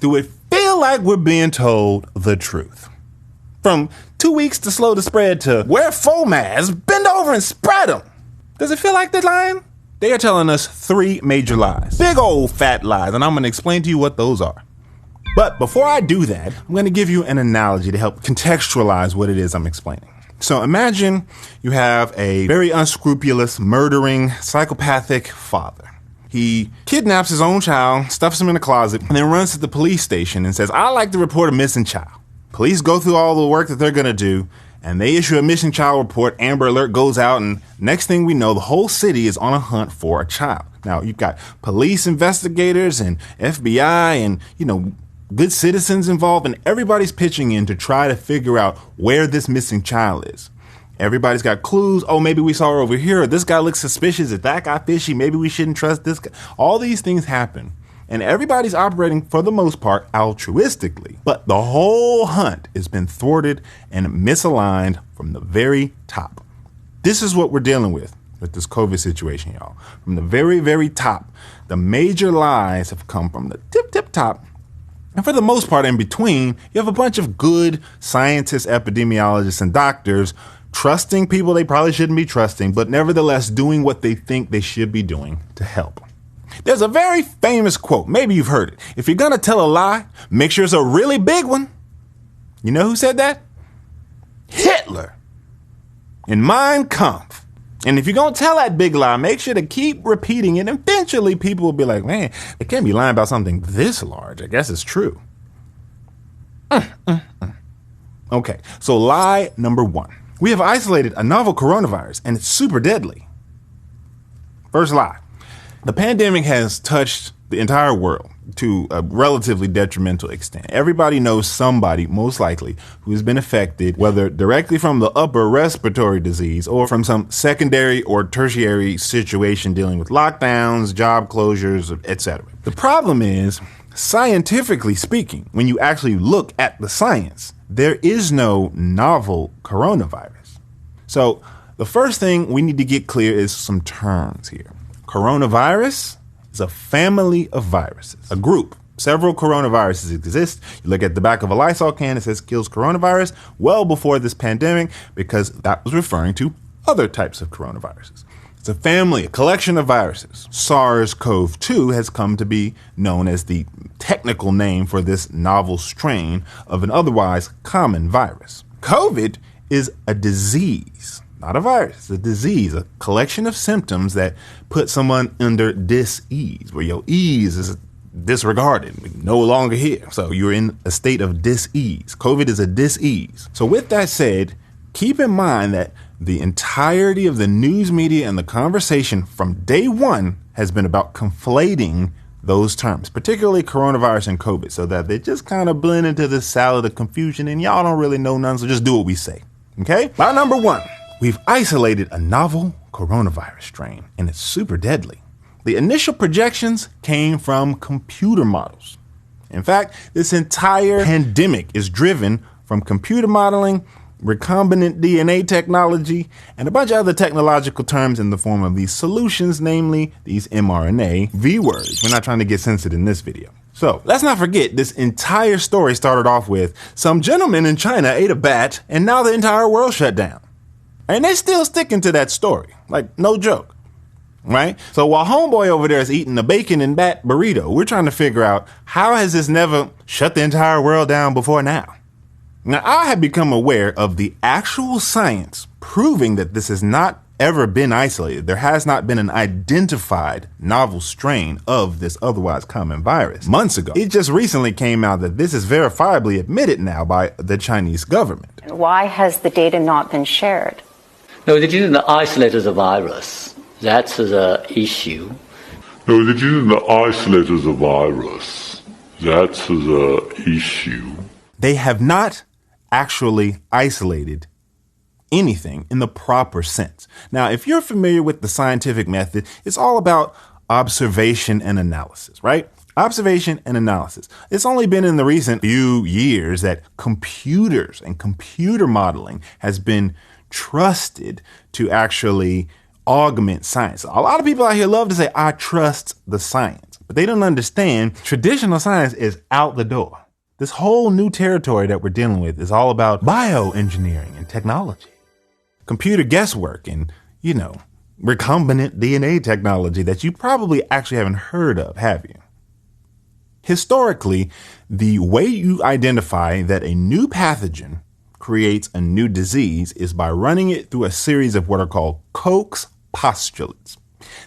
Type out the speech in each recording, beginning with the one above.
Do it feel like we're being told the truth? From 2 weeks to slow the spread to wear full masks, bend over and spread them. Does it feel like they're lying? They are telling us 3 major lies. Big old fat lies, and I'm going to explain to you what those are. But before I do that, I'm going to give you an analogy to help contextualize what it is I'm explaining. So imagine you have a very unscrupulous, murdering, psychopathic father. He kidnaps his own child, stuffs him in a closet, and then runs to the police station and says, "I'd like to report a missing child." Police go through all the work that they're going to do, and they issue a missing child report. Amber Alert goes out, and next thing we know, the whole city is on a hunt for a child. Now, you've got police investigators and FBI and, good citizens involved, and everybody's pitching in to try to figure out where this missing child is. Everybody's got clues. Oh, maybe we saw her over here. This guy looks suspicious. Is that guy fishy? Maybe we shouldn't trust this guy. All these things happen. And everybody's operating, for the most part, altruistically. But the whole hunt has been thwarted and misaligned from the very top. This is what we're dealing with this COVID situation, y'all. From the very, very top, the major lies have come from the tip top. And for the most part, in between, you have a bunch of good scientists, epidemiologists, and doctors trusting people they probably shouldn't be trusting, but nevertheless doing what they think they should be doing to help. There's a very famous quote. Maybe you've heard it. If you're going to tell a lie, make sure it's a really big one. You know who said that? Hitler. In Mein Kampf. And if you're going to tell that big lie, make sure to keep repeating it. Eventually, people will be like, man, they can't be lying about something this large. I guess it's true. Okay, so lie number 1. We have isolated a novel coronavirus, and it's super deadly. First lie. The pandemic has touched the entire world to a relatively detrimental extent. Everybody knows somebody, most likely, who has been affected, whether directly from the upper respiratory disease or from some secondary or tertiary situation dealing with lockdowns, job closures, etc. The problem is, scientifically speaking, when you actually look at the science, there is no novel coronavirus. So the first thing we need to get clear is some terms here. Coronavirus is a family of viruses, a group. Several coronaviruses exist. You look at the back of a Lysol can, it says kills coronavirus well before this pandemic, because that was referring to other types of coronaviruses. It's a family, a collection of viruses. SARS-CoV-2 has come to be known as the technical name for this novel strain of an otherwise common virus. COVID is a disease. Not a virus, it's a disease, a collection of symptoms that put someone under dis-ease, where your ease is disregarded, no longer here. So you're in a state of dis-ease. COVID is a dis-ease. So with that said, keep in mind that the entirety of the news media and the conversation from day one has been about conflating those terms, particularly coronavirus and COVID, so that they just kind of blend into this salad of confusion, and y'all don't really know none, so just do what we say. Okay? Lie number 1. We've isolated a novel coronavirus strain, and it's super deadly. The initial projections came from computer models. In fact, this entire pandemic is driven from computer modeling, recombinant DNA technology, and a bunch of other technological terms in the form of these solutions, namely these mRNA V words. We're not trying to get censored in this video. So let's not forget, this entire story started off with some gentleman in China ate a bat, and now the entire world shut down. And they're still sticking to that story. Like, no joke. Right? So while homeboy over there is eating a bacon and bat burrito, we're trying to figure out, how has this never shut the entire world down before now? Now, I have become aware of the actual science proving that this has not ever been isolated. There has not been an identified novel strain of this otherwise common virus months ago. It just recently came out that this is verifiably admitted now by the Chinese government. Why has the data not been shared? No, they didn't isolate the virus. That's the issue. No, they didn't isolate the virus. That's the issue. They have not actually isolated anything in the proper sense. Now, if you're familiar with the scientific method, it's all about observation and analysis, right? Observation and analysis. It's only been in the recent few years that computers and computer modeling has been trusted to actually augment science. A lot of people out here love to say, I trust the science. But they don't understand traditional science is out the door. This whole new territory that we're dealing with is all about bioengineering and technology, computer guesswork and, recombinant DNA technology that you probably actually haven't heard of, have you? Historically, the way you identify that a new pathogen creates a new disease is by running it through a series of what are called Koch's postulates.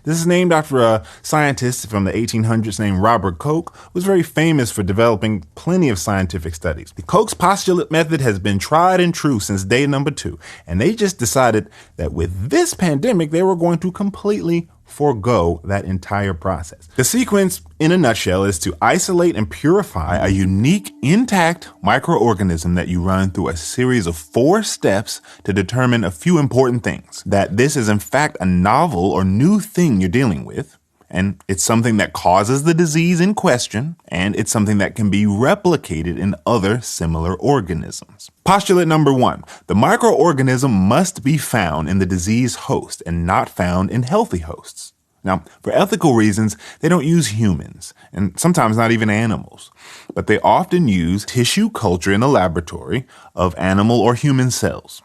This is named after a scientist from the 1800s named Robert Koch, who was very famous for developing plenty of scientific studies. The Koch's postulate method has been tried and true since day number 2, and they just decided that with this pandemic, they were going to completely forego that entire process. The sequence, in a nutshell, is to isolate and purify a unique, intact microorganism that you run through a series of 4 steps to determine a few important things. That this is, in fact, a novel or new thing you're dealing with, and it's something that causes the disease in question, and it's something that can be replicated in other similar organisms. Postulate number 1, the microorganism must be found in the disease host and not found in healthy hosts. Now, for ethical reasons, they don't use humans, and sometimes not even animals, but they often use tissue culture in the laboratory of animal or human cells.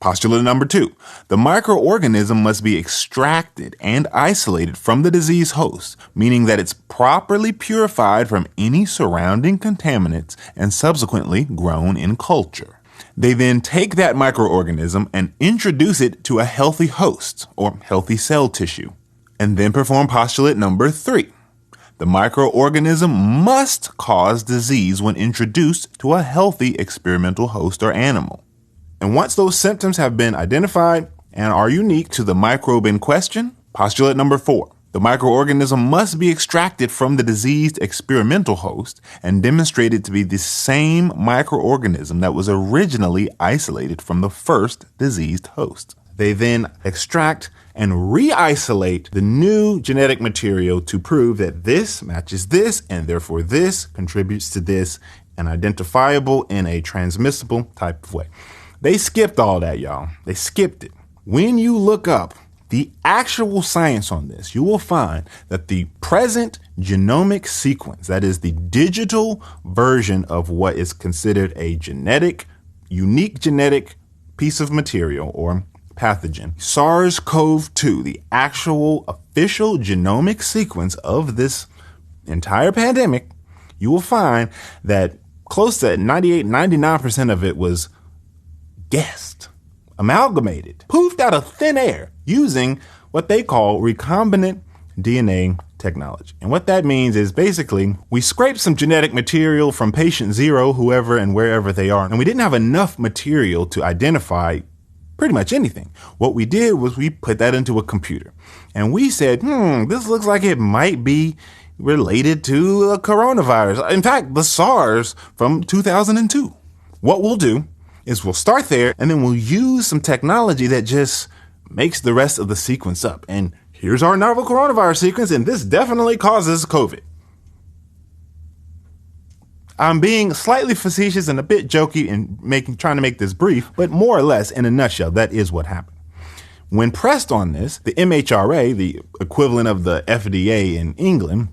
Postulate number 2, the microorganism must be extracted and isolated from the disease host, meaning that it's properly purified from any surrounding contaminants and subsequently grown in culture. They then take that microorganism and introduce it to a healthy host or healthy cell tissue, and then perform postulate number 3. The microorganism must cause disease when introduced to a healthy experimental host or animal. And once those symptoms have been identified and are unique to the microbe in question, postulate number 4, the microorganism must be extracted from the diseased experimental host and demonstrated to be the same microorganism that was originally isolated from the first diseased host. They then extract and re-isolate the new genetic material to prove that this matches this and therefore this contributes to this and identifiable in a transmissible type of way. They skipped all that, y'all. They skipped it. When you look up the actual science on this, you will find that the present genomic sequence, that is the digital version of what is considered a unique genetic piece of material or pathogen, SARS-CoV-2, the actual official genomic sequence of this entire pandemic, you will find that close to 99% of it was guessed, amalgamated, poofed out of thin air using what they call recombinant DNA technology. And what that means is basically we scraped some genetic material from patient 0, whoever and wherever they are, and we didn't have enough material to identify pretty much anything. What we did was we put that into a computer and we said, this looks like it might be related to a coronavirus. In fact, the SARS from 2002. What we'll do is we'll start there and then we'll use some technology that just makes the rest of the sequence up. And here's our novel coronavirus sequence, and this definitely causes COVID. I'm being slightly facetious and a bit jokey and trying to make this brief, but more or less in a nutshell, that is what happened. When pressed on this, the MHRA, the equivalent of the FDA in England,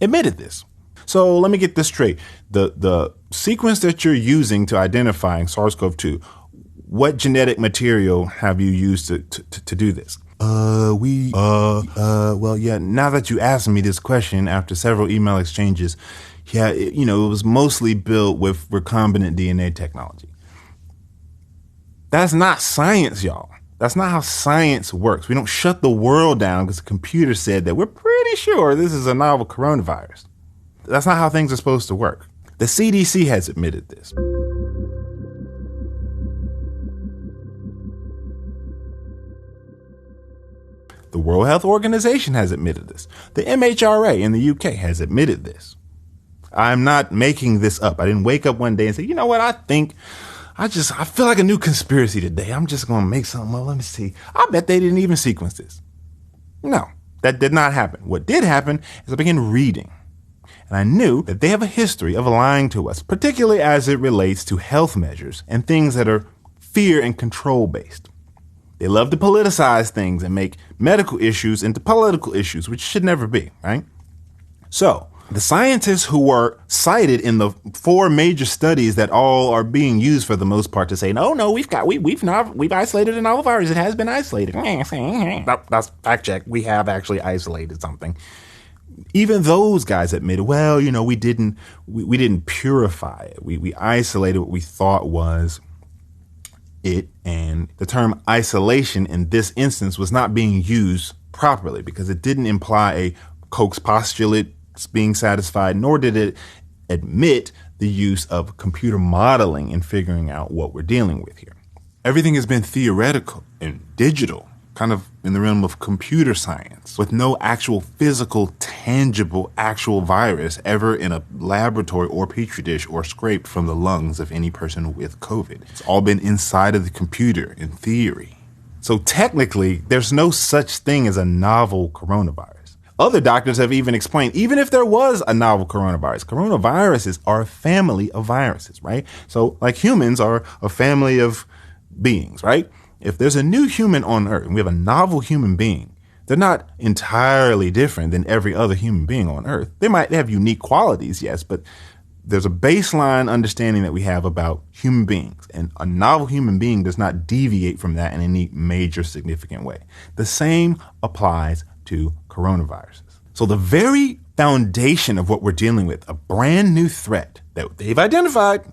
admitted this. So let me get this straight. The sequence that you're using to identifying SARS-CoV-2, what genetic material have you used to do this? Well, yeah, now that you asked me this question after several email exchanges, yeah, it was mostly built with recombinant DNA technology. That's not science, y'all. That's not how science works. We don't shut the world down because the computer said that we're pretty sure this is a novel coronavirus. That's not how things are supposed to work. The CDC has admitted this. The World Health Organization has admitted this. The MHRA in the UK has admitted this. I'm not making this up. I didn't wake up one day and say, you know what, I feel like a new conspiracy today. I'm just going to make something up. Let me see. I bet they didn't even sequence this. No, that did not happen. What did happen is I began reading. And I knew that they have a history of lying to us, particularly as it relates to health measures and things that are fear and control based. They love to politicize things and make medical issues into political issues, which should never be, right? So the scientists who were cited in the 4 major studies that all are being used for the most part to say, no, we've isolated a novel virus. It has been isolated. That's fact check. We have actually isolated something. Even those guys admitted, well, we didn't purify it. We isolated what we thought was it. And the term isolation in this instance was not being used properly because it didn't imply a Koch's postulate being satisfied, nor did it admit the use of computer modeling in figuring out what we're dealing with here. Everything has been theoretical and digital, kind of in the realm of computer science, with no actual physical, tangible, actual virus ever in a laboratory or petri dish or scraped from the lungs of any person with COVID. It's all been inside of the computer in theory. So technically, there's no such thing as a novel coronavirus. Other doctors have even explained, even if there was a novel coronaviruses are a family of viruses, right? So like humans are a family of beings, right? If there's a new human on Earth and we have a novel human being, they're not entirely different than every other human being on Earth. They might have unique qualities, yes, but there's a baseline understanding that we have about human beings, and a novel human being does not deviate from that in any major significant way. The same applies to coronaviruses. So the very foundation of what we're dealing with, a brand new threat that they've identified,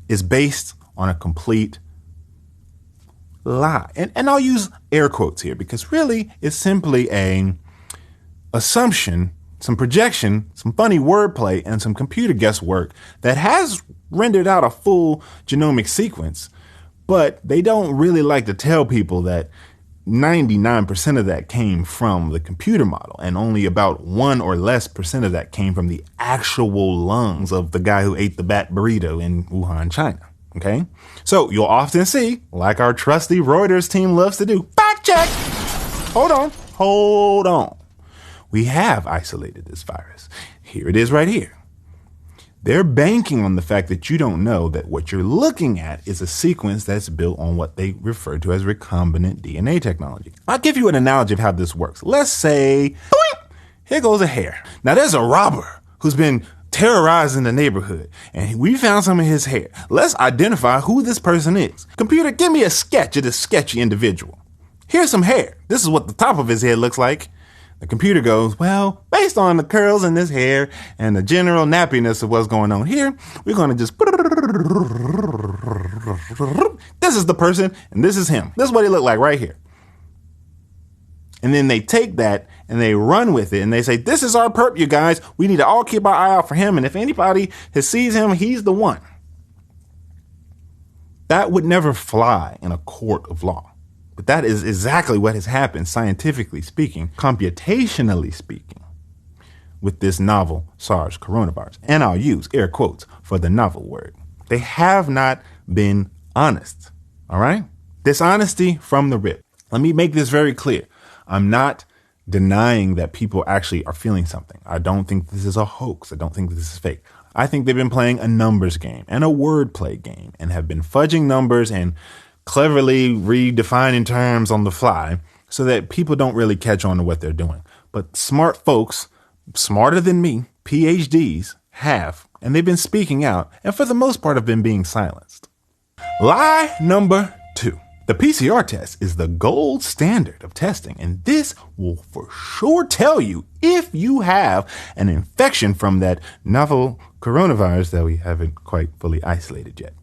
is based on a complete lie. And I'll use air quotes here because really it's simply an assumption, some projection, some funny wordplay, and some computer guesswork that has rendered out a full genomic sequence, but they don't really like to tell people that 99% of that came from the computer model, and only about 1% or less of that came from the actual lungs of the guy who ate the bat burrito in Wuhan, China. Okay? So you'll often see, like our trusty Reuters team loves to do, fact check. Hold on. We have isolated this virus. Here it is right here. They're banking on the fact that you don't know that what you're looking at is a sequence that's built on what they refer to as recombinant DNA technology. I'll give you an analogy of how this works. Let's say, boing, here goes a hair. Now there's a robber who's been terrorizing the neighborhood, and we found some of his hair. Let's identify who this person is. Computer, give me a sketch of this sketchy individual. Here's some hair. This is what the top of his head looks like. The computer goes, well, based on the curls in this hair and the general nappiness of what's going on here, we're going to just, this is the person and this is him. This is what he looked like right here. And then they take that and they run with it and they say, this is our perp, you guys. We need to all keep our eye out for him. And if anybody sees him, he's the one. That would never fly in a court of law. But that is exactly what has happened, scientifically speaking, computationally speaking, with this novel SARS coronavirus. And I'll use air quotes for the novel word. They have not been honest. All right? Dishonesty from the rip. Let me make this very clear. I'm not denying that people actually are feeling something. I don't think this is a hoax. I don't think this is fake. I think they've been playing a numbers game and a wordplay game and have been fudging numbers and cleverly redefining terms on the fly so that people don't really catch on to what they're doing. But smart folks, smarter than me, PhDs, have, and they've been speaking out, and for the most part have been being silenced. Lie number 2. The PCR test is the gold standard of testing, and this will for sure tell you if you have an infection from that novel coronavirus that we haven't quite fully isolated yet.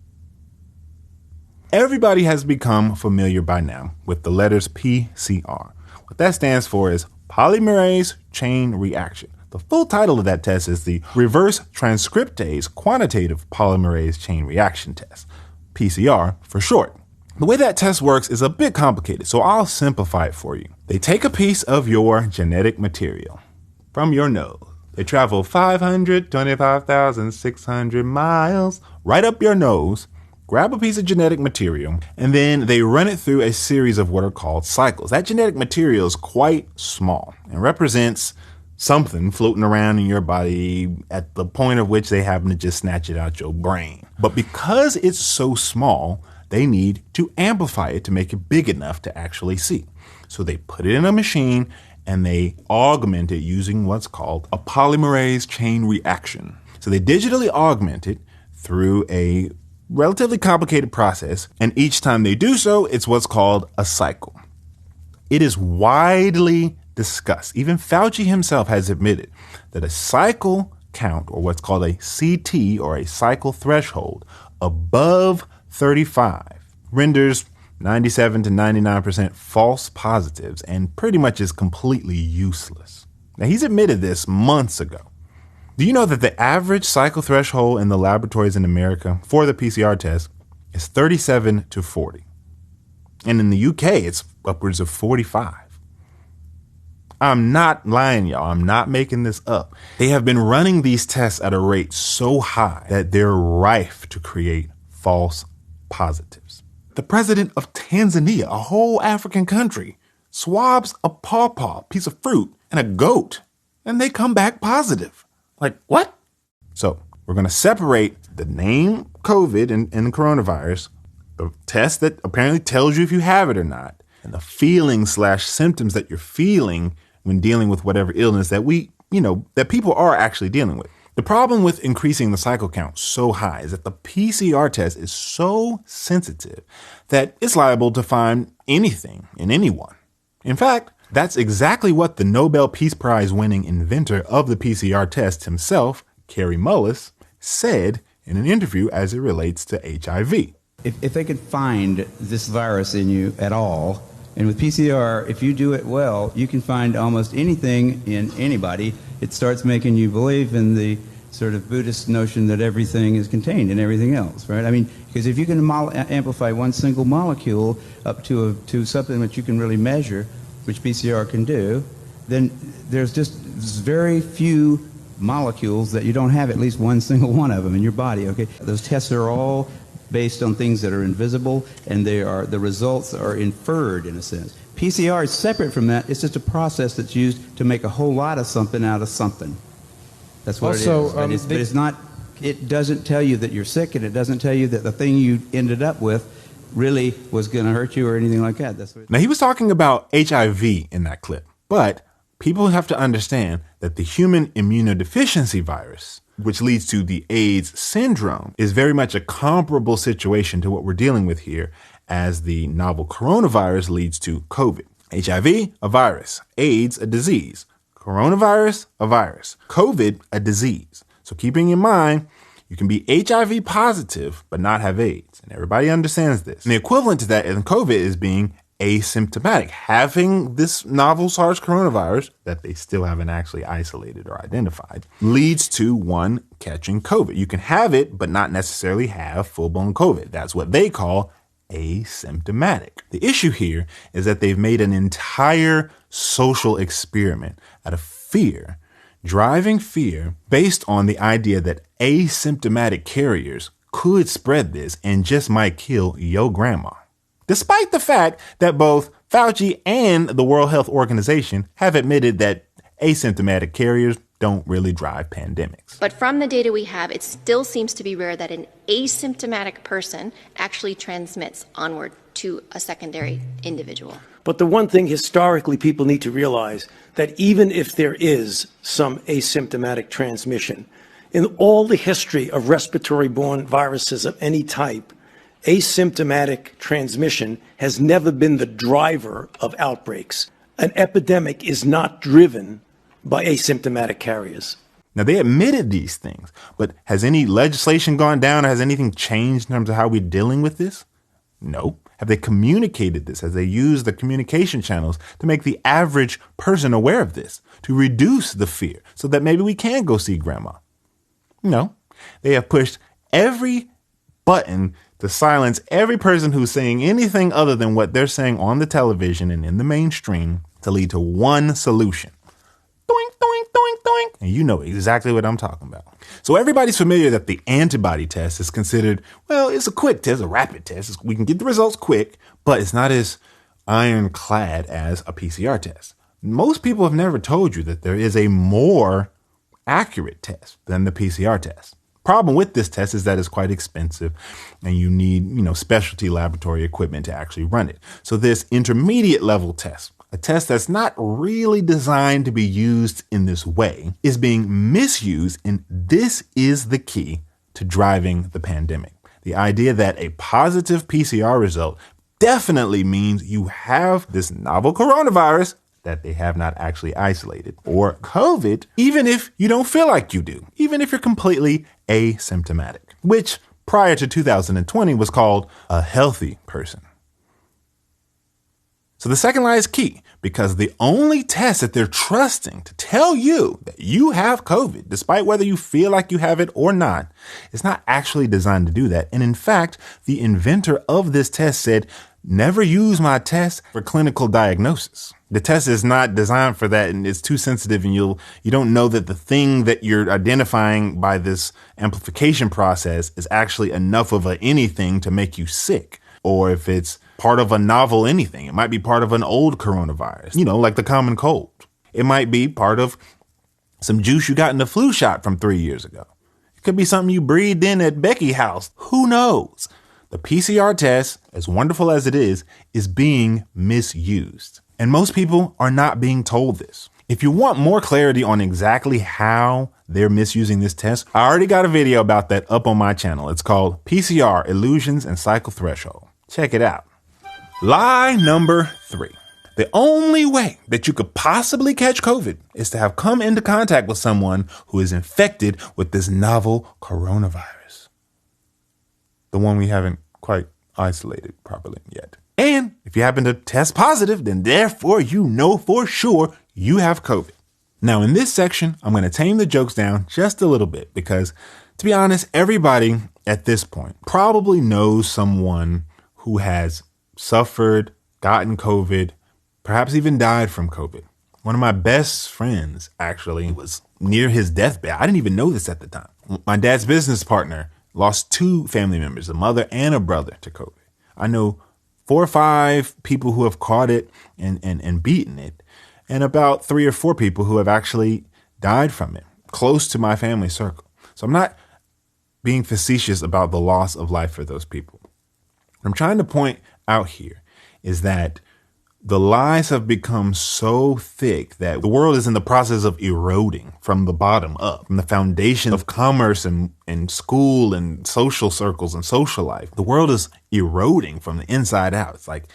Everybody has become familiar by now with the letters PCR. What that stands for is polymerase chain reaction. The full title of that test is the reverse transcriptase quantitative polymerase chain reaction test, PCR for short. The way that test works is a bit complicated, so I'll simplify it for you. They take a piece of your genetic material from your nose. They travel 525,600 miles right up your nose, grab a piece of genetic material, and then they run it through a series of what are called cycles. That genetic material is quite small and represents something floating around in your body at the point of which they happen to just snatch it out your brain. But because it's so small, they need to amplify it to make it big enough to actually see. So they put it in a machine and they augment it using what's called a polymerase chain reaction. So they digitally augment it through a relatively complicated process, and each time they do so, it's what's called a cycle. It is widely discussed. Even Fauci himself has admitted that a cycle count, or what's called a CT, or a cycle threshold, above 35 renders 97 to 99% false positives and pretty much is completely useless. Now, he's admitted this months ago. Do you know that the average cycle threshold in the laboratories in America for the PCR test is 37 to 40? And in the UK, it's upwards of 45. I'm not lying, y'all. I'm not making this up. They have been running these tests at a rate so high that they're rife to create false positives. The president of Tanzania, a whole African country, swabs a pawpaw, piece of fruit, and a goat, and they come back positive. Like, what? So we're going to separate the name COVID and the coronavirus, the test that apparently tells you if you have it or not, and the feelings/symptoms that you're feeling when dealing with whatever illness that that people are actually dealing with. The problem with increasing the cycle count so high is that the PCR test is so sensitive that it's liable to find anything in anyone. In fact, that's exactly what the Nobel Peace Prize winning inventor of the PCR test himself, Kary Mullis, said in an interview as it relates to HIV. If they could find this virus in you at all, and with PCR, if you do it well, you can find almost anything in anybody. It starts making you believe in the sort of Buddhist notion that everything is contained in everything else, right? I mean, because if you can amplify one single molecule up to something that you can really measure, which PCR can do, then there's just very few molecules that you don't have at least one single one of them in your body, okay? Those tests are all based on things that are invisible, and the results are inferred in a sense. PCR is separate from that. It's just a process that's used to make a whole lot of something out of something. That's what it is. But it's not. It doesn't tell you that you're sick, and it doesn't tell you that the thing you ended up with really was going to hurt you or anything like that. Now, he was talking about HIV in that clip, but people have to understand that the human immunodeficiency virus, which leads to the AIDS syndrome, is very much a comparable situation to what we're dealing with here, as the novel coronavirus leads to COVID. HIV, a virus. AIDS, a disease. Coronavirus, a virus. COVID, a disease. So keeping in mind, you can be HIV positive but not have AIDS. And everybody understands this. And the equivalent to that in COVID is being asymptomatic. Having this novel SARS coronavirus that they still haven't actually isolated or identified leads to one catching COVID. You can have it, but not necessarily have full-blown COVID. That's what they call asymptomatic. The issue here is that they've made an entire social experiment out of fear, driving fear based on the idea that asymptomatic carriers could spread this and just might kill your grandma. Despite the fact that both Fauci and the World Health Organization have admitted that asymptomatic carriers don't really drive pandemics. But from the data we have, it still seems to be rare that an asymptomatic person actually transmits onward to a secondary individual. But the one thing historically people need to realize, that even if there is some asymptomatic transmission, in all the history of respiratory-borne viruses of any type, asymptomatic transmission has never been the driver of outbreaks. An epidemic is not driven by asymptomatic carriers. Now, they admitted these things, but has any legislation gone down? Or has anything changed in terms of how we're dealing with this? No. Have they communicated this? Has they used the communication channels to make the average person aware of this, to reduce the fear so that maybe we can go see grandma? No. They have pushed every button to silence every person who's saying anything other than what they're saying on the television and in the mainstream to lead to one solution. Doink, doink, doink, doink. And you know exactly what I'm talking about. So everybody's familiar that the antibody test is considered, well, it's a quick test, a rapid test. We can get the results quick, but it's not as ironclad as a PCR test. Most people have never told you that there is a more accurate test than the PCR test. Problem with this test is that it's quite expensive and you need, specialty laboratory equipment to actually run it. So this intermediate level test, a test that's not really designed to be used in this way, is being misused, and this is the key to driving the pandemic. The idea that a positive PCR result definitely means you have this novel coronavirus that they have not actually isolated, or COVID, even if you don't feel like you do, even if you're completely asymptomatic, which prior to 2020 was called a healthy person. So the second lie is key because the only test that they're trusting to tell you that you have COVID, despite whether you feel like you have it or not, is not actually designed to do that. And in fact, the inventor of this test said, never use my test for clinical diagnosis. The test is not designed for that, and it's too sensitive, and you don't know that the thing that you're identifying by this amplification process is actually enough of anything to make you sick. Or if it's part of a novel anything, it might be part of an old coronavirus, like the common cold. It might be part of some juice you got in the flu shot from 3 years ago. It could be something you breathed in at Becky's house. Who knows? The PCR test, as wonderful as it is being misused. And most people are not being told this. If you want more clarity on exactly how they're misusing this test, I already got a video about that up on my channel. It's called PCR Illusions and Cycle Threshold. Check it out. Lie number 3. The only way that you could possibly catch COVID is to have come into contact with someone who is infected with this novel coronavirus. The one we haven't quite isolated properly yet. And if you happen to test positive, then therefore you know for sure you have COVID. Now in this section, I'm going to tame the jokes down just a little bit because, to be honest, everybody at this point probably knows someone who has suffered, gotten COVID, perhaps even died from COVID. One of my best friends actually was near his deathbed. I didn't even know this at the time. My dad's business partner lost 2 family members, a mother and a brother, to COVID. I know 4 or 5 people who have caught it and beaten it, and about 3 or 4 people who have actually died from it, close to my family circle. So I'm not being facetious about the loss of life for those people. What I'm trying to point out here is that the lies have become so thick that the world is in the process of eroding from the bottom up, from the foundation of commerce and school and social circles and social life. The world is eroding from the inside out. It's like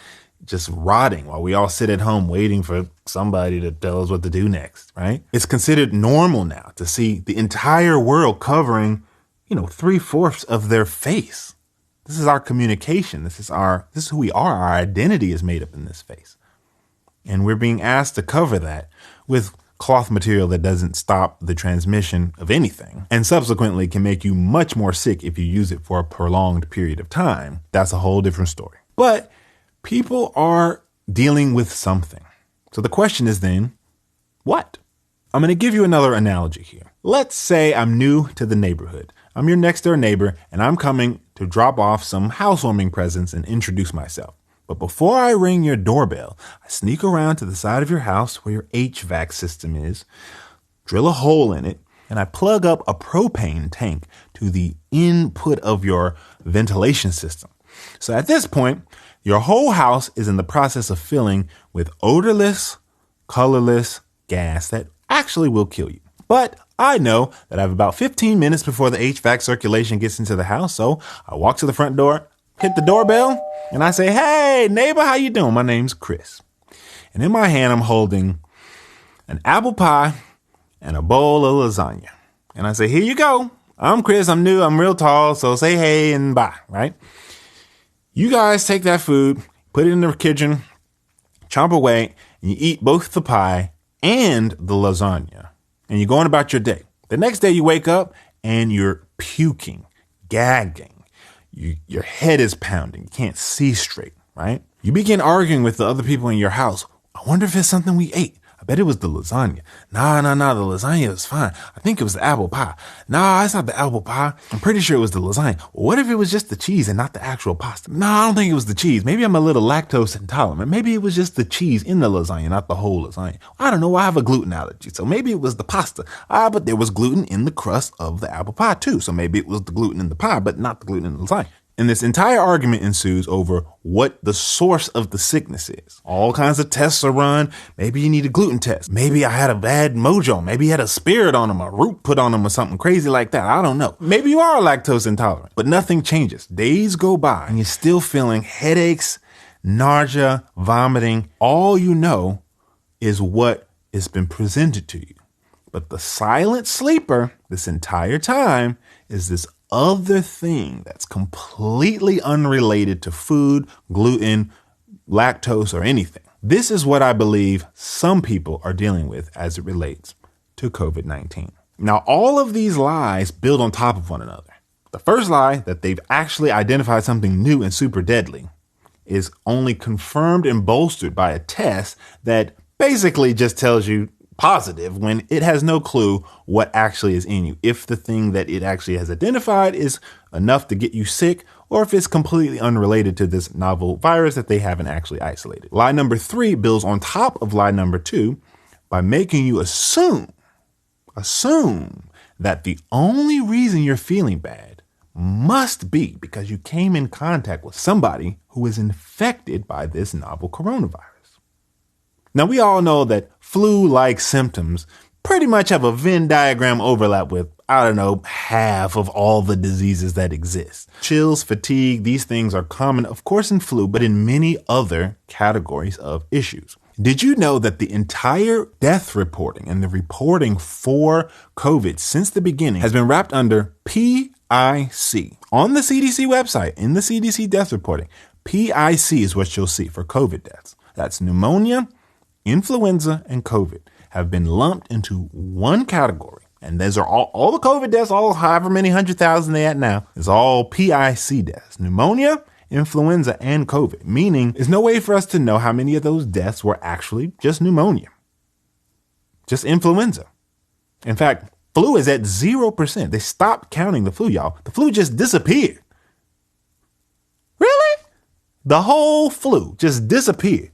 just rotting while we all sit at home waiting for somebody to tell us what to do next, right? It's considered normal now to see the entire world covering, 3/4 of their face. This is our communication. This is who we are. Our identity is made up in this face. And we're being asked to cover that with cloth material that doesn't stop the transmission of anything and subsequently can make you much more sick if you use it for a prolonged period of time. That's a whole different story. But people are dealing with something. So the question is then, what? I'm going to give you another analogy here. Let's say I'm new to the neighborhood. I'm your next door neighbor and I'm coming to drop off some housewarming presents and introduce myself. But before I ring your doorbell, I sneak around to the side of your house where your HVAC system is, drill a hole in it, and I plug up a propane tank to the input of your ventilation system. So at this point, your whole house is in the process of filling with odorless, colorless gas that actually will kill you. But I know that I have about 15 minutes before the HVAC circulation gets into the house, so I walk to the front door, hit the doorbell, and I say, "Hey, neighbor, how you doing? My name's Chris." And in my hand, I'm holding an apple pie and a bowl of lasagna. And I say, "Here you go. I'm Chris. I'm new. I'm real tall. So say hey and bye," right? You guys take that food, put it in the kitchen, chomp away, and you eat both the pie and the lasagna. And you're going about your day. The next day you wake up and you're puking, gagging. Your head is pounding. You can't see straight, right? You begin arguing with the other people in your house. "I wonder if it's something we ate. I bet it was the lasagna. Nah, the lasagna is fine. I think it was the apple pie. Nah, it's not the apple pie. I'm pretty sure it was the lasagna. What if it was just the cheese and not the actual pasta? Nah, I don't think it was the cheese. Maybe I'm a little lactose intolerant. Maybe it was just the cheese in the lasagna, not the whole lasagna. I don't know. I have a gluten allergy. So maybe it was the pasta. But there was gluten in the crust of the apple pie too. So maybe it was the gluten in the pie, but not the gluten in the lasagna." And this entire argument ensues over what the source of the sickness is. All kinds of tests are run. Maybe you need a gluten test. Maybe I had a bad mojo. Maybe you had a spirit on them, a root put on them or something crazy like that. I don't know. Maybe you are lactose intolerant, but nothing changes. Days go by and you're still feeling headaches, nausea, vomiting. All you know is what has been presented to you. But the silent sleeper this entire time is this other thing that's completely unrelated to food, gluten, lactose, or anything. This is what I believe some people are dealing with as it relates to COVID-19. Now, all of these lies build on top of one another. The first lie, that they've actually identified something new and super deadly, is only confirmed and bolstered by a test that basically just tells you positive when it has no clue what actually is in you. If the thing that it actually has identified is enough to get you sick, or if it's completely unrelated to this novel virus that they haven't actually isolated. Lie number 3 builds on top of lie number 2 by making you assume that the only reason you're feeling bad must be because you came in contact with somebody who is infected by this novel coronavirus. Now, we all know that flu-like symptoms pretty much have a Venn diagram overlap with, I don't know, half of all the diseases that exist. Chills, fatigue, these things are common, of course, in flu, but in many other categories of issues. Did you know that the entire death reporting and the reporting for COVID since the beginning has been wrapped under PIC? On the CDC website, in the CDC death reporting, PIC is what you'll see for COVID deaths. That's pneumonia, influenza, and COVID have been lumped into one category. And those are all the COVID deaths, all however many 100,000 they at now, is all PIC deaths. Pneumonia, influenza, and COVID, meaning there's no way for us to know how many of those deaths were actually just pneumonia, just influenza. In fact, flu is at 0%. They stopped counting the flu, y'all. The flu just disappeared. Really? The whole flu just disappeared.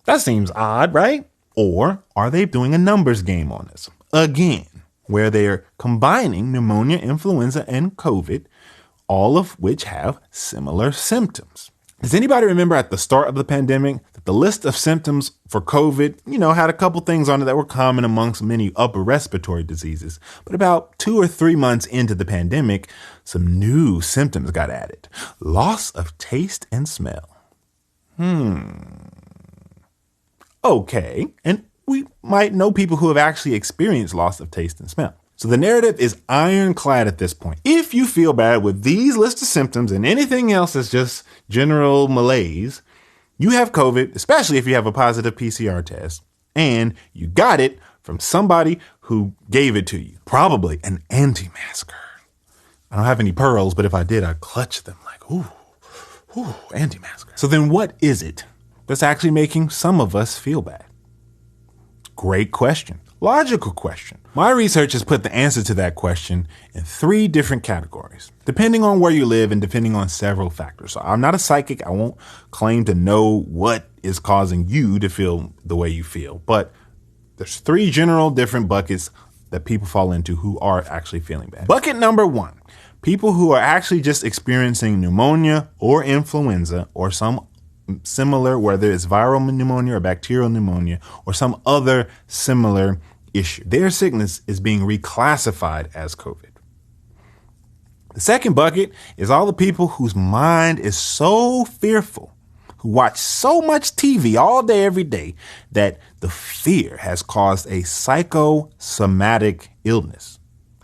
That seems odd, right? Or are they doing a numbers game on this? Again, where they're combining pneumonia, influenza, and COVID, all of which have similar symptoms. Does anybody remember at the start of the pandemic that the list of symptoms for COVID, had a couple things on it that were common amongst many upper respiratory diseases. But about 2 or 3 months into the pandemic, some new symptoms got added. Loss of taste and smell. Okay, and we might know people who have actually experienced loss of taste and smell. So the narrative is ironclad at this point. If you feel bad with these list of symptoms and anything else that's just general malaise, you have COVID, especially if you have a positive PCR test, and you got it from somebody who gave it to you. Probably an anti-masker. I don't have any pearls, but if I did, I'd clutch them like, ooh, anti-masker. So then what is it that's actually making some of us feel bad? Great question. Logical question. My research has put the answer to that question in 3 different categories, depending on where you live and depending on several factors. So I'm not a psychic. I won't claim to know what is causing you to feel the way you feel, but there's 3 general different buckets that people fall into who are actually feeling bad. Bucket number 1, people who are actually just experiencing pneumonia or influenza or some similar, whether it's viral pneumonia or bacterial pneumonia or some other similar issue. Their sickness is being reclassified as COVID. The second bucket is all the people whose mind is so fearful, who watch so much TV all day, every day, that the fear has caused a psychosomatic illness.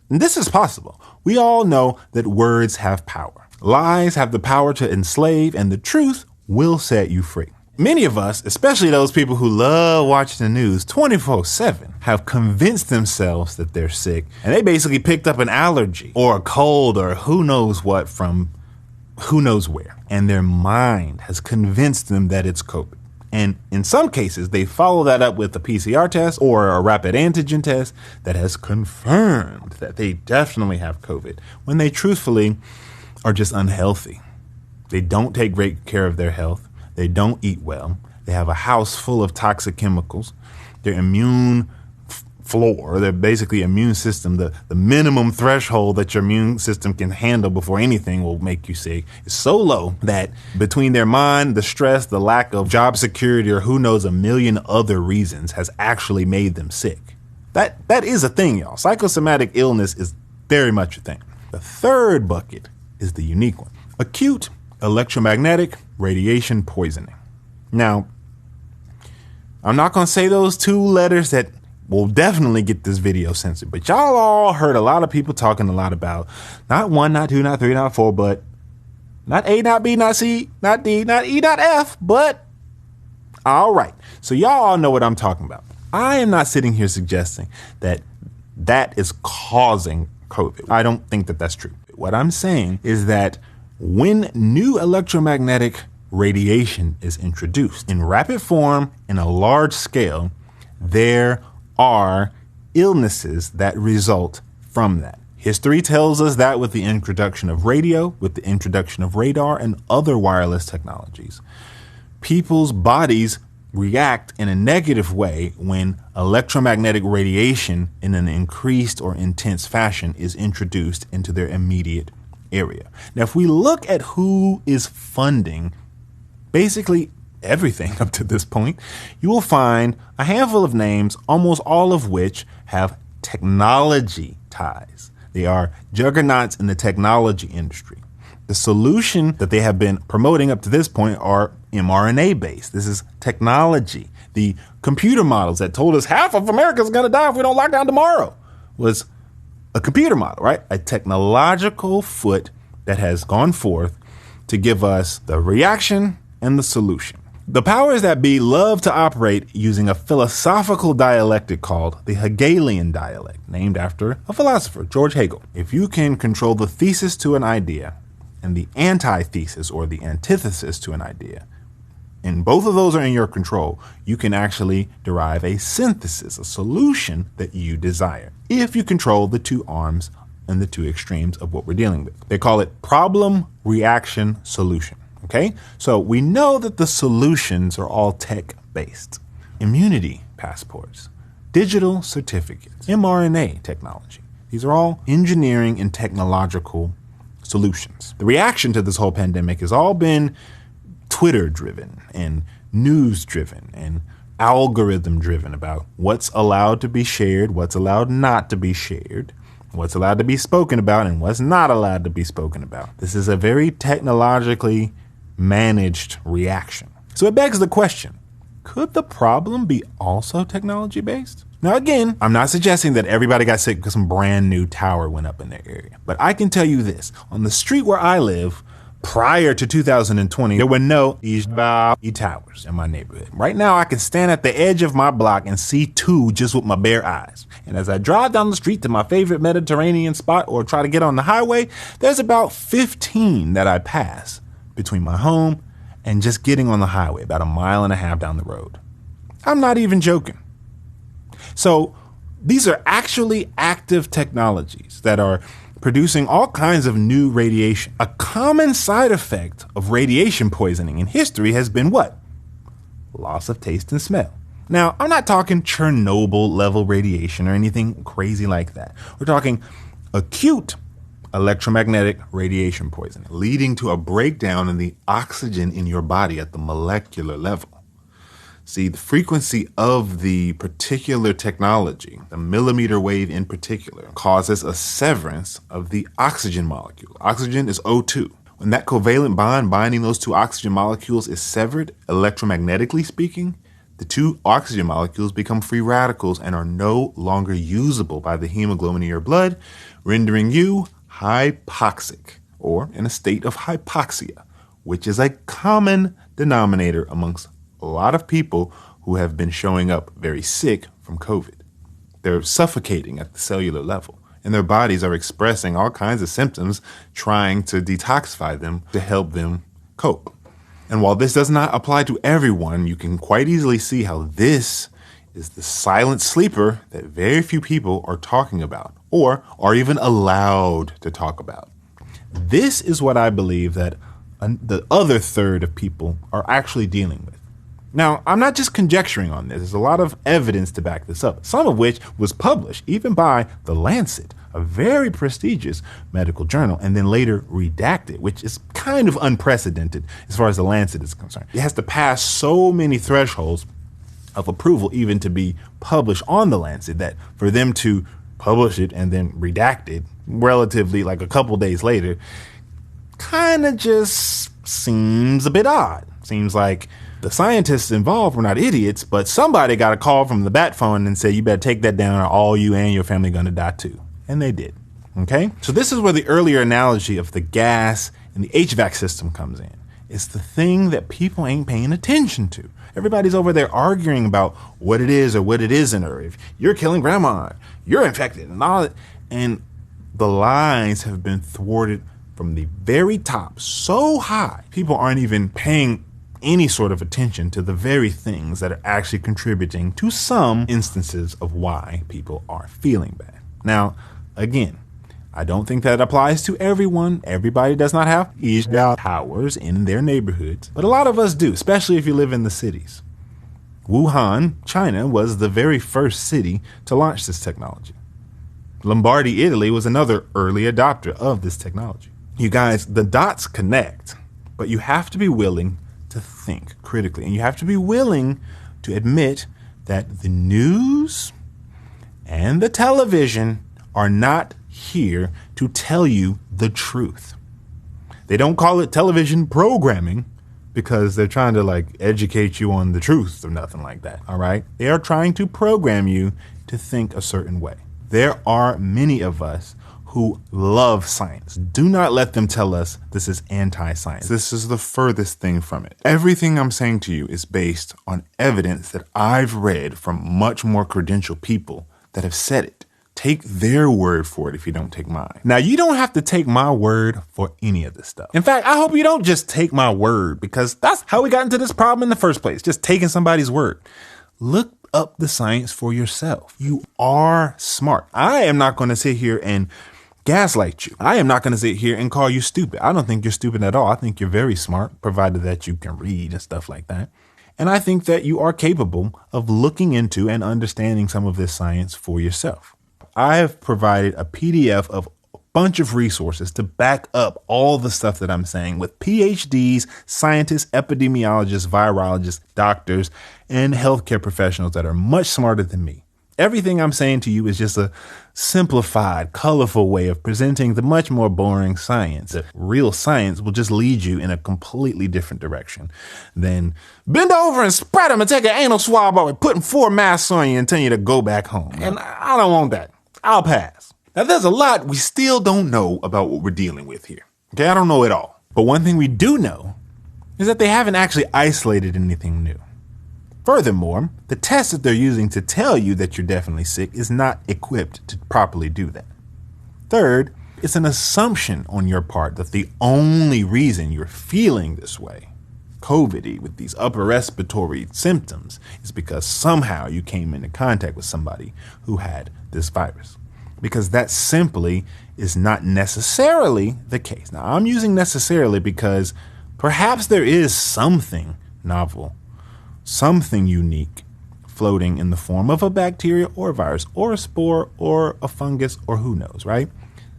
And this is possible. We all know that words have power. Lies have the power to enslave, and the truth will set you free. Many of us, especially those people who love watching the news 24/7, have convinced themselves that they're sick, and they basically picked up an allergy or a cold or who knows what from who knows where. And their mind has convinced them that it's COVID. And in some cases, they follow that up with a PCR test or a rapid antigen test that has confirmed that they definitely have COVID, when they truthfully are just unhealthy. They don't take great care of their health. They don't eat well. They have a house full of toxic chemicals. Their immune floor, they're basically immune system, the minimum threshold that your immune system can handle before anything will make you sick is so low that between their mind, the stress, the lack of job security, or who knows a million other reasons has actually made them sick. That is a thing, y'all. Psychosomatic illness is very much a thing. The third bucket is the unique one. Acute electromagnetic radiation poisoning. Now, I'm not going to say those two letters that will definitely get this video censored, but y'all all heard a lot of people talking a lot about not 1, not 2, not 3, not 4, but not A, not B, not C, not D, not E, not F, but all right. So y'all all know what I'm talking about. I am not sitting here suggesting that that is causing COVID. I don't think that that's true. What I'm saying is that when new electromagnetic radiation is introduced in rapid form, in a large scale, there are illnesses that result from that. History tells us that with the introduction of radio, with the introduction of radar and other wireless technologies, people's bodies react in a negative way when electromagnetic radiation in an increased or intense fashion is introduced into their immediate area. Now, if we look at who is funding basically everything up to this point, you will find a handful of names, almost all of which have technology ties. They are juggernauts in the technology industry. The solution that they have been promoting up to this point are mRNA based. This is technology. The computer models that told us half of America is going to die if we don't lock down tomorrow was a computer model, right? A technological foot that has gone forth to give us the reaction and the solution. The powers that be love to operate using a philosophical dialectic called the Hegelian dialect, named after a philosopher, George Hegel. If you can control the thesis to an idea and the antithesis or the antithesis to an idea, and both of those are in your control, you can actually derive a synthesis, a solution that you desire, if you control the two arms and the two extremes of what we're dealing with. They call it problem, reaction, solution. Okay, so we know that the solutions are all tech-based. Immunity passports, digital certificates, mRNA technology. These are all engineering and technological solutions. The reaction to this whole pandemic has all been Twitter-driven and news-driven and algorithm-driven about what's allowed to be shared, what's allowed not to be shared, what's allowed to be spoken about, and what's not allowed to be spoken about. This is a very technologically managed reaction. So it begs the question, could the problem be also technology based? Now, again, I'm not suggesting that everybody got sick because some brand new tower went up in their area, but I can tell you this, on the street where I live, prior to 2020, there were no towers in my neighborhood. Right now, I can stand at the edge of my block and see two just with my bare eyes. And as I drive down the street to my favorite Mediterranean spot or try to get on the highway, there's about 15 that I pass between my home and just getting on the highway, about 1.5 miles down the road. I'm not even joking. So these are actually active technologies that are producing all kinds of new radiation. A common side effect of radiation poisoning in history has been what? Loss of taste and smell. Now, I'm not talking Chernobyl level radiation or anything crazy like that. We're talking acute electromagnetic radiation poisoning, leading to a breakdown in the oxygen in your body at the molecular level. See, the frequency of the particular technology, the millimeter wave in particular, causes a severance of the oxygen molecule. Oxygen is O2. When that covalent bond binding those two oxygen molecules is severed, electromagnetically speaking, the two oxygen molecules become free radicals and are no longer usable by the hemoglobin in your blood, rendering you hypoxic, or in a state of hypoxia, which is a common denominator amongst a lot of people who have been showing up very sick from COVID. They're suffocating at the cellular level, and their bodies are expressing all kinds of symptoms, trying to detoxify them to help them cope. And while this does not apply to everyone, you can quite easily see how this is the silent sleeper that very few people are talking about or are even allowed to talk about. This is what I believe that the other third of people are actually dealing with. Now, I'm not just conjecturing on this. There's a lot of evidence to back this up, some of which was published even by The Lancet, a very prestigious medical journal, and then later redacted, which is kind of unprecedented as far as The Lancet is concerned. It has to pass so many thresholds of approval even to be published on The Lancet that for them to publish it and then redact it relatively like a couple days later kind of just seems a bit odd. Seems like the scientists involved were not idiots, but somebody got a call from the bat phone and said, you better take that down or all you and your family are going to die too. And they did. Okay? So this is where the earlier analogy of the gas and the HVAC system comes in. It's the thing that people ain't paying attention to. Everybody's over there arguing about what it is or what it isn't, or if you're killing grandma, you're infected and all that. And the lies have been thwarted from the very top so high, people aren't even paying any sort of attention to the very things that are actually contributing to some instances of why people are feeling bad. Now, again, I don't think that applies to everyone. Everybody does not have HVAC towers in their neighborhoods, but a lot of us do, especially if you live in the cities. Wuhan, China, was the very first city to launch this technology. Lombardy, Italy, was another early adopter of this technology. You guys, the dots connect, but you have to be willing to think critically, and you have to be willing to admit that the news and the television are not here to tell you the truth. They don't call it television programming because they're trying to educate you on the truth or nothing like that. All right. They are trying to program you to think a certain way. There are many of us who love science. Do not let them tell us this is anti-science. This is the furthest thing from it. Everything I'm saying to you is based on evidence that I've read from much more credentialed people that have said it. Take their word for it if you don't take mine. Now, you don't have to take my word for any of this stuff. In fact, I hope you don't just take my word, because that's how we got into this problem in the first place, just taking somebody's word. Look up the science for yourself. You are smart. I am not going to sit here and gaslight you. I am not going to sit here and call you stupid. I don't think you're stupid at all. I think you're very smart, provided that you can read and stuff like that. And I think that you are capable of looking into and understanding some of this science for yourself. I have provided a PDF of a bunch of resources to back up all the stuff that I'm saying with PhDs, scientists, epidemiologists, virologists, doctors, and healthcare professionals that are much smarter than me. Everything I'm saying to you is just a simplified, colorful way of presenting the much more boring science. The real science will just lead you in a completely different direction than bend over and spread them and take an anal swab over putting 4 masks on you and tell you to go back home. And I don't want that. I'll pass. Now, there's a lot we still don't know about what we're dealing with here. Okay, I don't know it all. But one thing we do know is that they haven't actually isolated anything new. Furthermore, the test that they're using to tell you that you're definitely sick is not equipped to properly do that. Third, it's an assumption on your part that the only reason you're feeling this way, COVID-y, with these upper respiratory symptoms, is because somehow you came into contact with somebody who had this virus. Because that simply is not necessarily the case. Now, I'm using necessarily because perhaps there is something novel, something unique floating in the form of a bacteria or a virus or a spore or a fungus or who knows, right?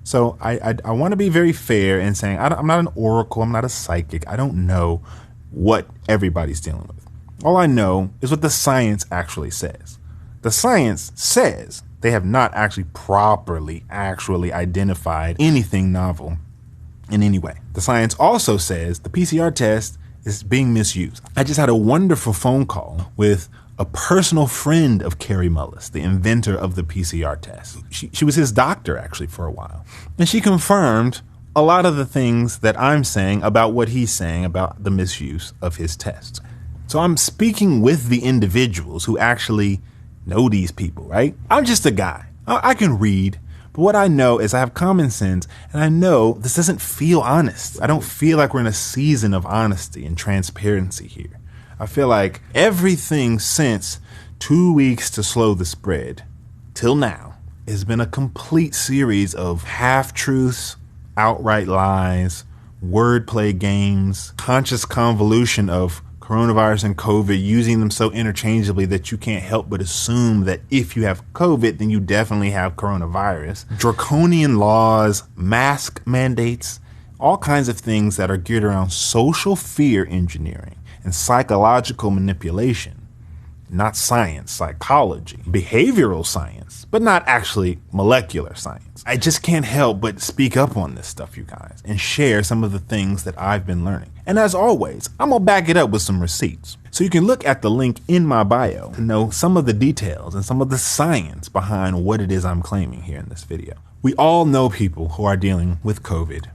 So I want to be very fair in saying I'm not an oracle. I'm not a psychic. I don't know what everybody's dealing with. All I know is what the science actually says. The science says they have not actually properly actually identified anything novel in any way. The science also says the PCR test is being misused. I just had a wonderful phone call with a personal friend of Kary Mullis, the inventor of the PCR test. She was his doctor actually for a while. And she confirmed a lot of the things that I'm saying about what he's saying about the misuse of his tests. So I'm speaking with the individuals who actually know these people, right? I'm just a guy. I can read. But what I know is I have common sense, and I know this doesn't feel honest. I don't feel like we're in a season of honesty and transparency here. I feel like everything since 2 weeks to slow the spread till now has been a complete series of half-truths, outright lies, wordplay games, conscious convolution of coronavirus and COVID, using them so interchangeably that you can't help but assume that if you have COVID, then you definitely have coronavirus. Draconian laws, mask mandates, all kinds of things that are geared around social fear engineering and psychological manipulation. Not science, psychology, behavioral science, but not actually molecular science. I just can't help but speak up on this stuff, you guys, and share some of the things that I've been learning. And as always, I'm gonna back it up with some receipts. So you can look at the link in my bio to know some of the details and some of the science behind what it is I'm claiming here in this video. We all know people who are dealing with COVID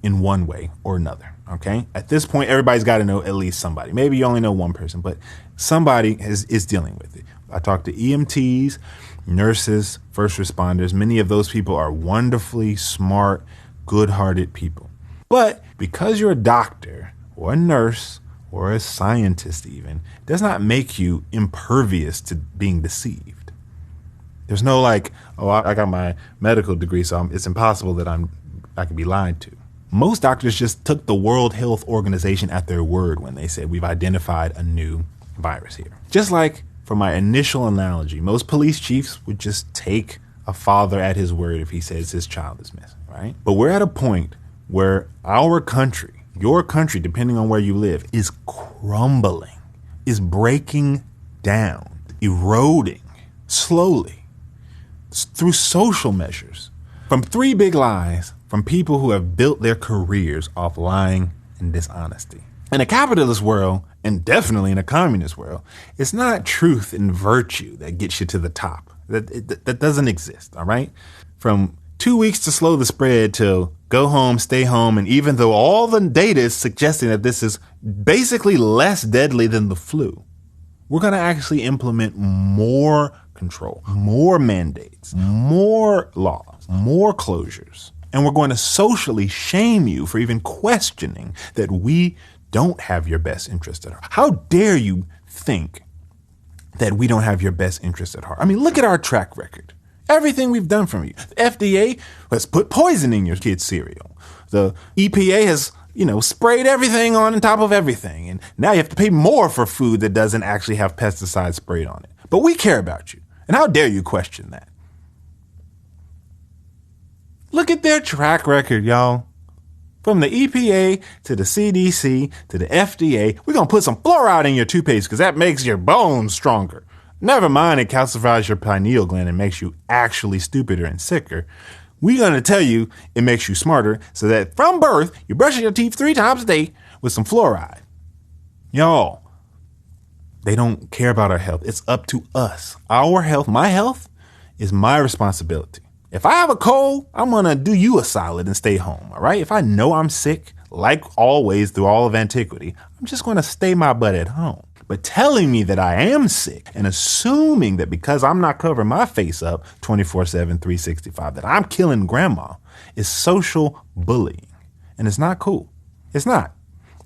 in one way or another. Okay. At this point, everybody's got to know at least somebody. Maybe you only know one person, but somebody is dealing with it. I talk to EMTs, nurses, first responders. Many of those people are wonderfully smart, good-hearted people. But because you're a doctor or a nurse or a scientist even, does not make you impervious to being deceived. There's no like, oh, I got my medical degree, so it's impossible that I can be lied to. Most doctors just took the World Health Organization at their word when they said we've identified a new virus here. Just like for my initial analogy, most police chiefs would just take a father at his word if he says his child is missing, right? But we're at a point where our country, your country, depending on where you live, is crumbling, is breaking down, eroding slowly through social measures. From 3 big lies from people who have built their careers off lying and dishonesty. In a capitalist world, and definitely in a communist world, it's not truth and virtue that gets you to the top. That doesn't exist, all right? From 2 weeks to slow the spread to go home, stay home, and even though all the data is suggesting that this is basically less deadly than the flu, we're going to actually implement more control, more mandates, more laws, more closures. And we're going to socially shame you for even questioning that we don't have your best interest at heart. How dare you think that we don't have your best interest at heart? I mean, look at our track record. Everything we've done from you. The FDA has put poison in your kids' cereal. The EPA has, sprayed everything on top of everything. And now you have to pay more for food that doesn't actually have pesticides sprayed on it. But we care about you. And how dare you question that? Look at their track record, y'all. From the EPA to the CDC to the FDA, we're going to put some fluoride in your toothpaste because that makes your bones stronger. Never mind it calcifies your pineal gland and makes you actually stupider and sicker. We're going to tell you it makes you smarter so that from birth, you're brushing your teeth 3 times a day with some fluoride. Y'all, they don't care about our health. It's up to us. Our health, my health, is my responsibility. If I have a cold, I'm going to do you a solid and stay home, all right? If I know I'm sick, like always through all of antiquity, I'm just going to stay my butt at home. But telling me that I am sick and assuming that because I'm not covering my face up 24/7, 365, that I'm killing grandma is social bullying. And it's not cool. It's not.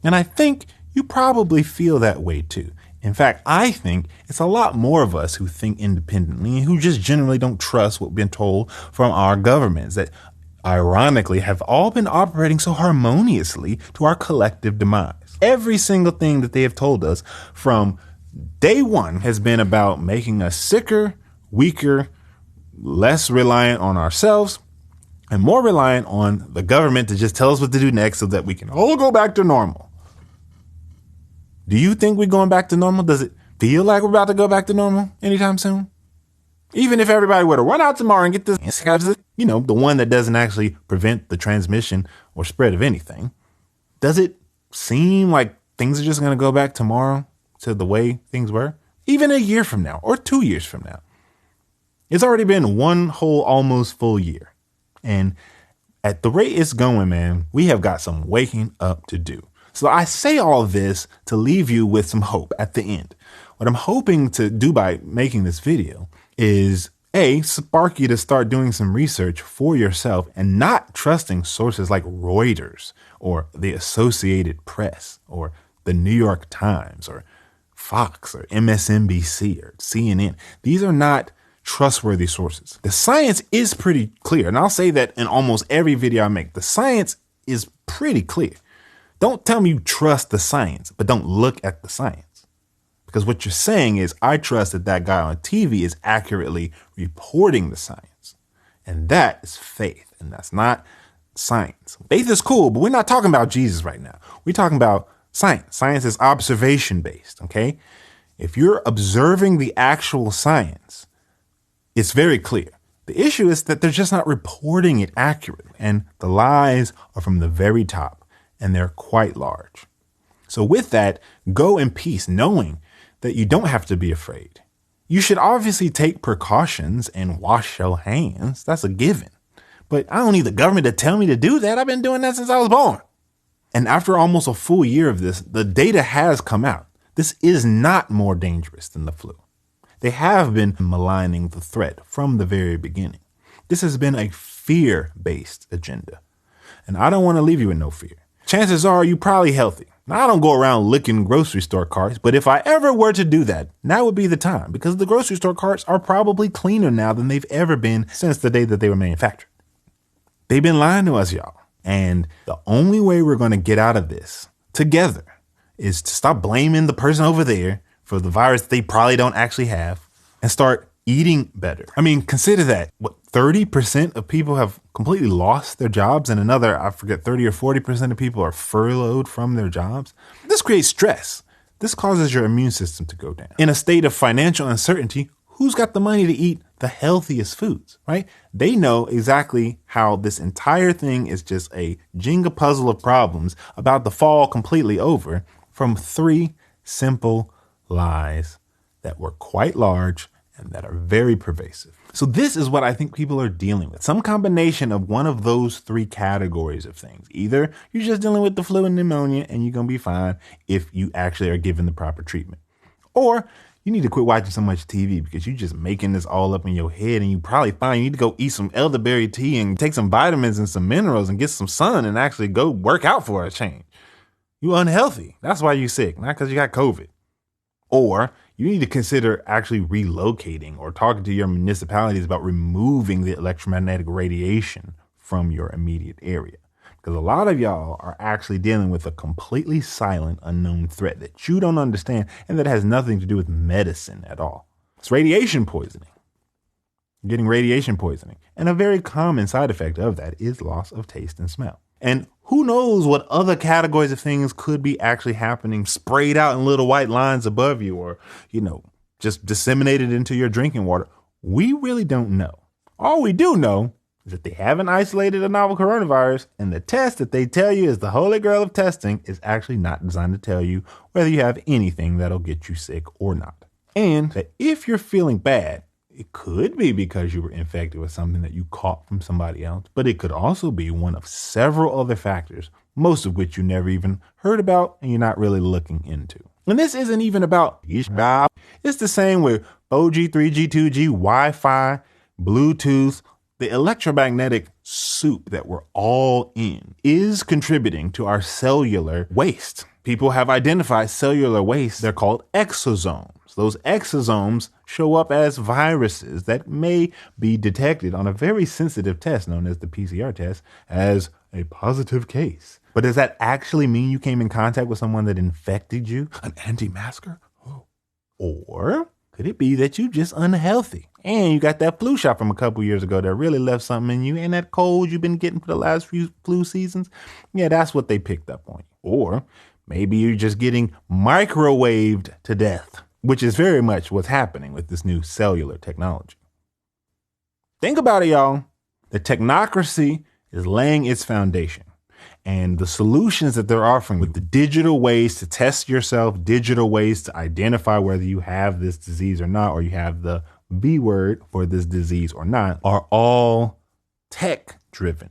And I think you probably feel that way too. In fact, I think it's a lot more of us who think independently and who just generally don't trust what we've been told from our governments that ironically have all been operating so harmoniously to our collective demise. Every single thing that they have told us from day one has been about making us sicker, weaker, less reliant on ourselves, and more reliant on the government to just tell us what to do next so that we can all go back to normal. Do you think we're going back to normal? Does it feel like we're about to go back to normal anytime soon? Even if everybody were to run out tomorrow and get this, the one that doesn't actually prevent the transmission or spread of anything, does it seem like things are just going to go back tomorrow to the way things were? Even a year from now or 2 years from now. It's already been one whole almost full year. And at the rate it's going, man, we have got some waking up to do. So I say all this to leave you with some hope at the end. What I'm hoping to do by making this video is spark you to start doing some research for yourself and not trusting sources like Reuters or the Associated Press or the New York Times or Fox or MSNBC or CNN. These are not trustworthy sources. The science is pretty clear. And I'll say that in almost every video I make, the science is pretty clear. Don't tell me you trust the science, but don't look at the science. Because what you're saying is, I trust that that guy on TV is accurately reporting the science. And that is faith, and that's not science. Faith is cool, but we're not talking about Jesus right now. We're talking about science. Science is observation-based, okay? If you're observing the actual science, it's very clear. The issue is that they're just not reporting it accurately, and the lies are from the very top, and they're quite large. So with that, go in peace, knowing that you don't have to be afraid. You should obviously take precautions and wash your hands. That's a given. But I don't need the government to tell me to do that. I've been doing that since I was born. And after almost a full year of this, the data has come out. This is not more dangerous than the flu. They have been maligning the threat from the very beginning. This has been a fear-based agenda. And I don't want to leave you with no fear. Chances are you're probably healthy. Now, I don't go around licking grocery store carts, but if I ever were to do that, now would be the time, because the grocery store carts are probably cleaner now than they've ever been since the day that they were manufactured. They've been lying to us, y'all. And the only way we're going to get out of this together is to stop blaming the person over there for the virus they probably don't actually have and start eating better. I mean, consider that. What, 30% of people have completely lost their jobs, and another, I forget, 30 or 40% of people are furloughed from their jobs. This creates stress. This causes your immune system to go down. In a state of financial uncertainty, who's got the money to eat the healthiest foods, right? They know exactly how this entire thing is just a Jenga puzzle of problems about to fall completely over from 3 simple lies that were quite large and that are very pervasive. So this is what I think people are dealing with. Some combination of one of those 3 categories of things. Either you're just dealing with the flu and pneumonia and you're going to be fine if you actually are given the proper treatment. Or you need to quit watching so much TV because you're just making this all up in your head, and you probably find you need to go eat some elderberry tea and take some vitamins and some minerals and get some sun and actually go work out for a change. You're unhealthy. That's why you're sick, not because you got COVID. Or you need to consider actually relocating or talking to your municipalities about removing the electromagnetic radiation from your immediate area. Because a lot of y'all are actually dealing with a completely silent, unknown threat that you don't understand and that has nothing to do with medicine at all. It's radiation poisoning. You're getting radiation poisoning. And a very common side effect of that is loss of taste and smell. And who knows what other categories of things could be actually happening, sprayed out in little white lines above you, or, just disseminated into your drinking water. We really don't know. All we do know is that they haven't isolated a novel coronavirus, and the test that they tell you is the holy grail of testing is actually not designed to tell you whether you have anything that'll get you sick or not. And that if you're feeling bad, it could be because you were infected with something that you caught from somebody else, but it could also be one of several other factors, most of which you never even heard about and you're not really looking into. And this isn't even about it's the same with 4G, 3G, 2G, Wi-Fi, Bluetooth. The electromagnetic soup that we're all in is contributing to our cellular waste. People have identified cellular waste. They're called exosomes. Those exosomes show up as viruses that may be detected on a very sensitive test known as the PCR test as a positive case. But does that actually mean you came in contact with someone that infected you? An anti-masker? Oh. Or could it be that you just unhealthy and you got that flu shot from a couple years ago that really left something in you, and that cold you've been getting for the last few flu seasons? Yeah, that's what they picked up on you. Or maybe you're just getting microwaved to death, which is very much what's happening with this new cellular technology. Think about it, y'all. The technocracy is laying its foundation. And the solutions that they're offering with the digital ways to test yourself, digital ways to identify whether you have this disease or not, or you have the V word for this disease or not, are all tech driven.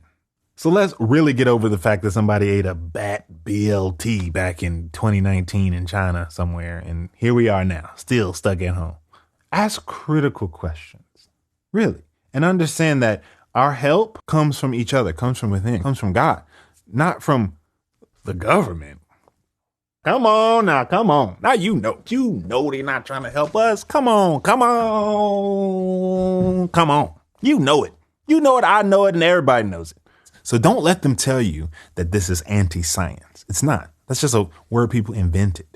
So let's really get over the fact that somebody ate a bat BLT back in 2019 in China somewhere. And here we are now, still stuck at home. Ask critical questions, really, and understand that our help comes from each other, comes from within, comes from God, not from the government. Come on now, come on. Now you know they're not trying to help us. Come on. You know it. I know it, and everybody knows it. So don't let them tell you that this is anti-science. It's not. That's just a word people invented.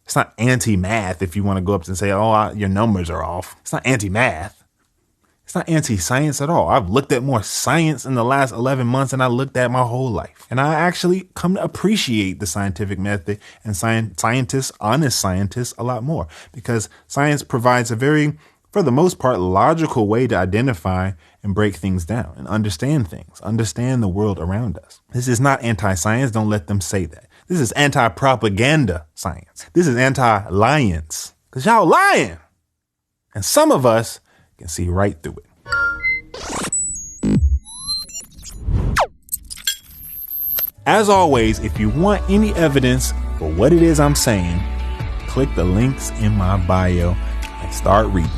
It's not anti-math if you want to go up and say, oh, your numbers are off. It's not anti-math. It's not anti-science at all. I've looked at more science in the last 11 months than I looked at my whole life. And I actually come to appreciate the scientific method and scientists, honest scientists, a lot more, because science provides a very, for the most part, logical way to identify and break things down and understand things, understand the world around us. This is not anti-science. Don't let them say that. This is anti-propaganda science. This is anti-liance, because y'all lying. And some of us can see right through it. As always, if you want any evidence for what it is I'm saying, click the links in my bio and start reading.